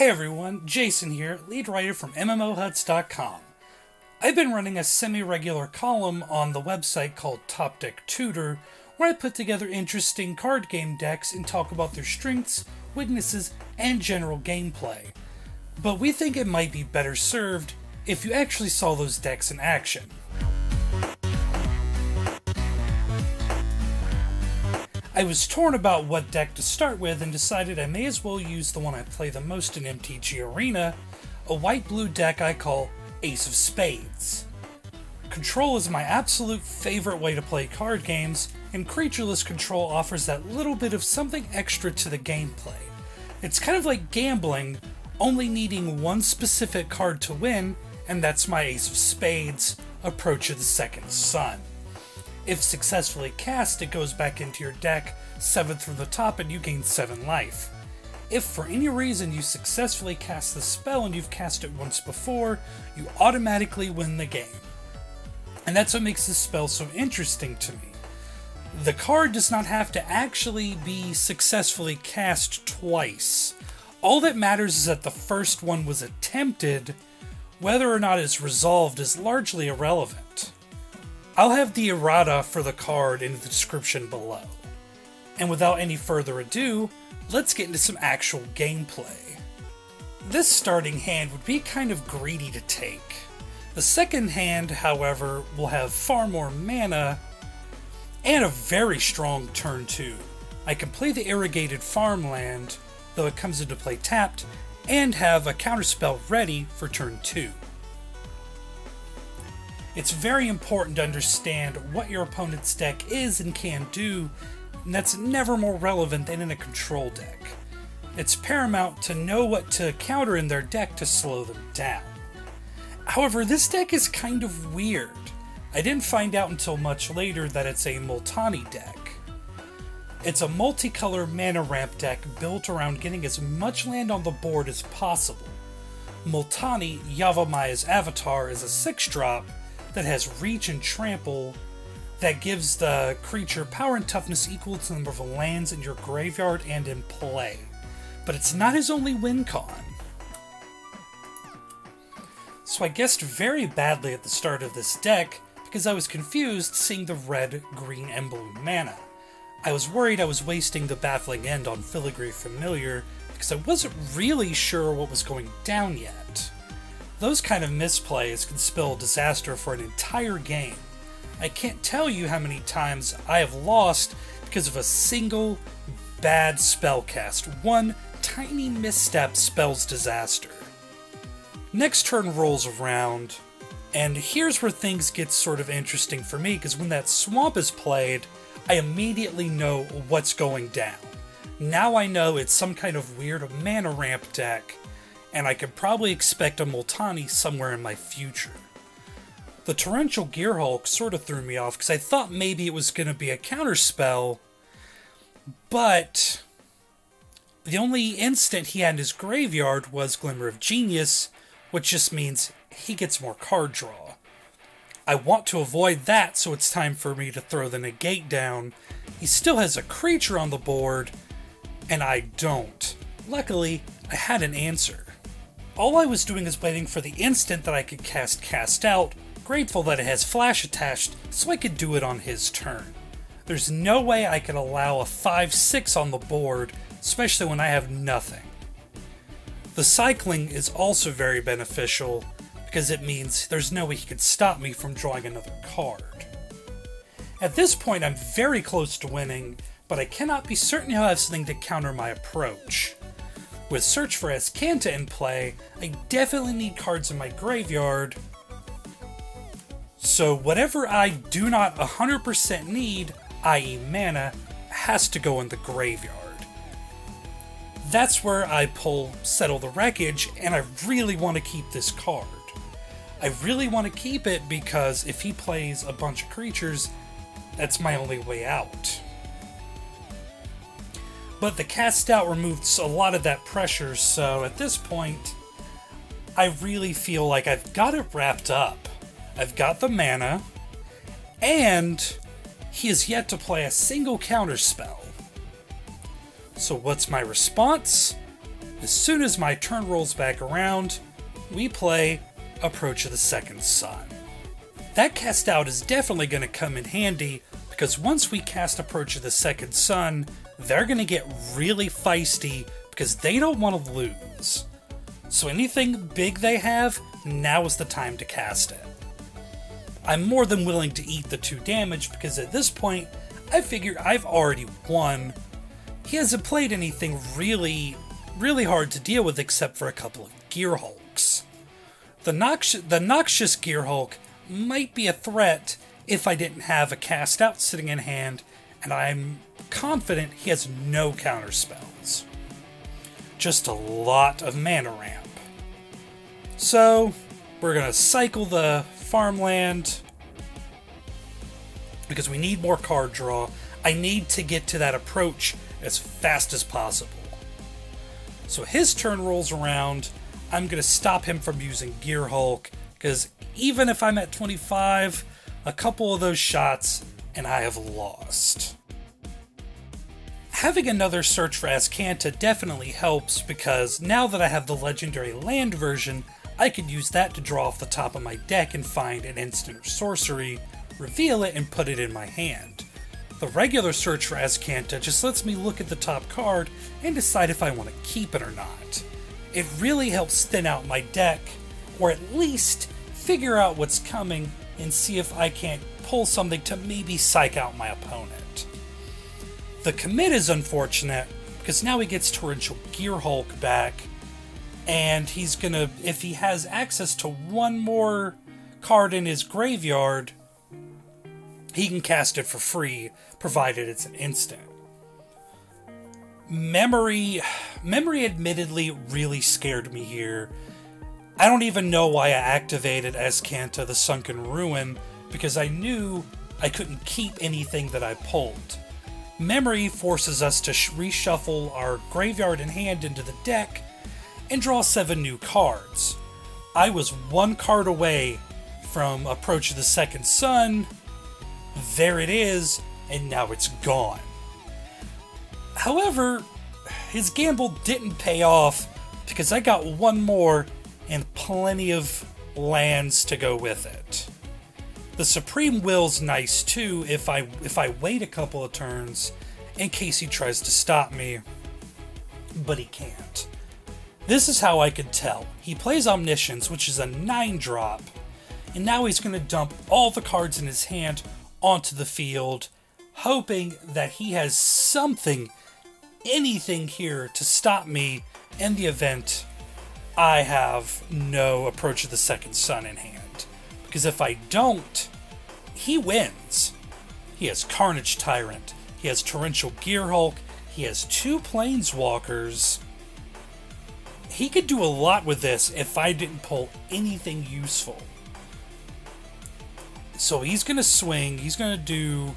Hey everyone, Jason here, lead writer from MMOHuts.com. I've been running a semi-regular column on the website called Topdeck Tutor, where I put together interesting card game decks and talk about their strengths, weaknesses, and general gameplay. But we think it might be better served if you actually saw those decks in action. I was torn about what deck to start with and decided I may as well use the one I play the most in MTG Arena, a white-blue deck I call Ace of Spades. Control is my absolute favorite way to play card games, and creatureless control offers that little bit of something extra to the gameplay. It's kind of like gambling, only needing one specific card to win, and that's my Ace of Spades, Approach of the Second Sun. If successfully cast, it goes back into your deck, 7th from the top, and you gain 7 life. If for any reason you successfully cast the spell and you've cast it once before, you automatically win the game. And that's what makes this spell so interesting to me. The card does not have to actually be successfully cast twice. All that matters is that the first one was attempted. Whether or not it's resolved is largely irrelevant. I'll have the errata for the card in the description below. And without any further ado, let's get into some actual gameplay. This starting hand would be kind of greedy to take. The second hand, however, will have far more mana and a very strong turn 2. I can play the irrigated farmland, though it comes into play tapped, and have a counterspell ready for turn 2. It's very important to understand what your opponent's deck is and can do, and that's never more relevant than in a control deck. It's paramount to know what to counter in their deck to slow them down. However, this deck is kind of weird. I didn't find out until much later that it's a Multani deck. It's a multicolor mana ramp deck built around getting as much land on the board as possible. Multani, Yavamaya's avatar, is a 6-drop that has reach and trample that gives the creature power and toughness equal to the number of lands in your graveyard and in play. But it's not his only win con. So I guessed very badly at the start of this deck because I was confused seeing the red-green and blue mana. I was worried I was wasting the Baffling End on Filigree Familiar because I wasn't really sure what was going down yet. Those kind of misplays can spell disaster for an entire game. I can't tell you how many times I have lost because of a single bad spell cast. One tiny misstep spells disaster. Next turn rolls around, and here's where things get sort of interesting for me, because when that swamp is played, I immediately know what's going down. Now I know it's some kind of weird mana ramp deck, and I could probably expect a Multani somewhere in my future. The Torrential Gearhulk sort of threw me off because I thought maybe it was going to be a counterspell, but the only instant he had in his graveyard was Glimmer of Genius, which just means he gets more card draw. I want to avoid that, so it's time for me to throw the negate down. He still has a creature on the board, and I don't. Luckily, I had an answer. All I was doing is waiting for the instant that I could cast out, grateful that it has flash attached so I could do it on his turn. There's no way I could allow a 5/6 on the board, especially when I have nothing. The cycling is also very beneficial because it means there's no way he could stop me from drawing another card. At this point I'm very close to winning, but I cannot be certain he'll have something to counter my approach. With Search for Azcanta in play, I definitely need cards in my graveyard, so whatever I do not 100% need, i.e. mana, has to go in the graveyard. That's where I pull Settle the Wreckage, and I really want to keep this card. I really want to keep it because if he plays a bunch of creatures, that's my only way out. But the cast out removes a lot of that pressure, so at this point, I really feel like I've got it wrapped up. I've got the mana, and he has yet to play a single counterspell. So what's my response? As soon as my turn rolls back around, we play Approach of the Second Sun. That cast out is definitely going to come in handy, because once we cast Approach of the Second Sun, they're going to get really feisty because they don't want to lose. So anything big they have, now is the time to cast it. I'm more than willing to eat the 2 damage because at this point, I figure I've already won. He hasn't played anything really hard to deal with except for a couple of Gear Hulks. The Noxious Gear Hulk might be a threat if I didn't have a cast out sitting in hand, and I'm confident he has no counter spells. Just a lot of mana ramp. So, we're going to cycle the farmland because we need more card draw. I need to get to that approach as fast as possible. So his turn rolls around. I'm going to stop him from using Gear Hulk, because even if I'm at 25, a couple of those shots and I have lost. Having another search for Azcanta definitely helps, because now that I have the legendary land version, I could use that to draw off the top of my deck and find an instant or sorcery, reveal it, and put it in my hand. The regular search for Azcanta just lets me look at the top card and decide if I want to keep it or not. It really helps thin out my deck, or at least figure out what's coming and see if I can't pull something to maybe psych out my opponent. The commit is unfortunate, because now he gets Torrential Gear Hulk back, and he's gonna, if he has access to one more card in his graveyard, he can cast it for free, provided it's an instant. Memory admittedly really scared me here. I don't even know why I activated Azcanta the Sunken Ruin, because I knew I couldn't keep anything that I pulled. Memory forces us to reshuffle our graveyard and hand into the deck and draw 7 new cards. I was 1 card away from Approach of the Second Sun. There it is, and now it's gone. However, his gamble didn't pay off, because I got 1 more and plenty of lands to go with it. The Supreme Will's nice too if I wait a couple of turns in case he tries to stop me, but he can't. This is how I could tell. He plays Omniscience, which is a 9-drop, and now he's going to dump all the cards in his hand onto the field, hoping that he has something, anything here to stop me in the event I have no Approach of the Second Sun in hand. Because if I don't, he wins. He has Carnage Tyrant, he has Torrential Gear Hulk, he has 2 Planeswalkers. He could do a lot with this if I didn't pull anything useful. So he's going to swing, he's going to do,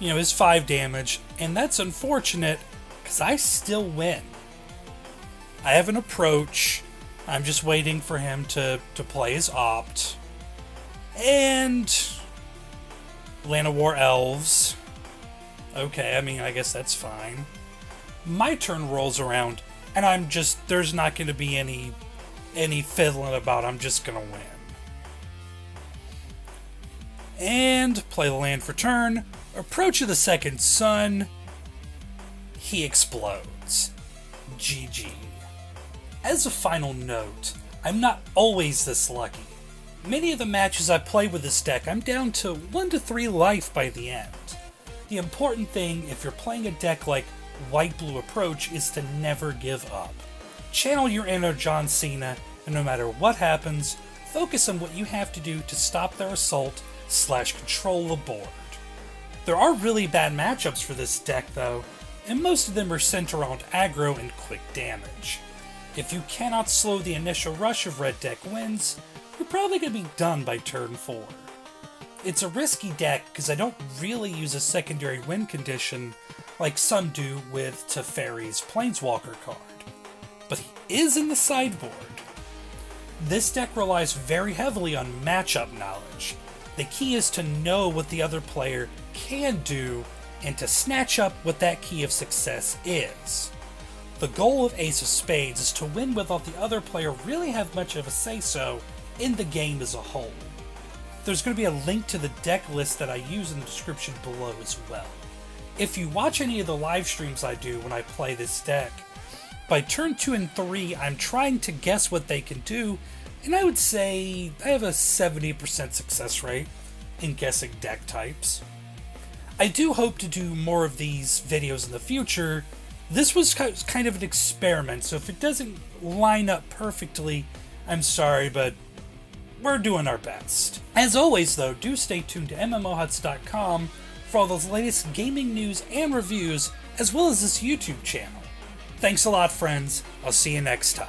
his 5 damage, and that's unfortunate, because I still win. I have an approach, I'm just waiting for him to play his opt, and Land of War Elves. Okay, I guess that's fine. My turn rolls around, and there's not going to be any fiddling about, I'm just going to win. And play the land for turn. Approach of the Second Sun. He explodes. GG. As a final note, I'm not always this lucky. Many of the matches I play with this deck, I'm down to 1 to 3 life by the end. The important thing, if you're playing a deck like White-Blue Approach, is to never give up. Channel your inner John Cena, and no matter what happens, focus on what you have to do to stop their assault / control the board. There are really bad matchups for this deck though, and most of them are centered around aggro and quick damage. If you cannot slow the initial rush of red deck wins, you're probably going to be done by turn 4. It's a risky deck because I don't really use a secondary win condition like some do with Teferi's Planeswalker card, but he is in the sideboard. This deck relies very heavily on matchup knowledge. The key is to know what the other player can do and to snatch up what that key of success is. The goal of Ace of Spades is to win without the other player really have much of a say-so in the game as a whole. There's going to be a link to the deck list that I use in the description below as well. If you watch any of the live streams I do when I play this deck, by turn 2 and 3 I'm trying to guess what they can do, and I would say I have a 70% success rate in guessing deck types. I do hope to do more of these videos in the future. This was kind of an experiment, so if it doesn't line up perfectly, I'm sorry, but we're doing our best. As always though, do stay tuned to MMOHuts.com for all those latest gaming news and reviews, as well as this YouTube channel. Thanks a lot, friends. I'll see you next time.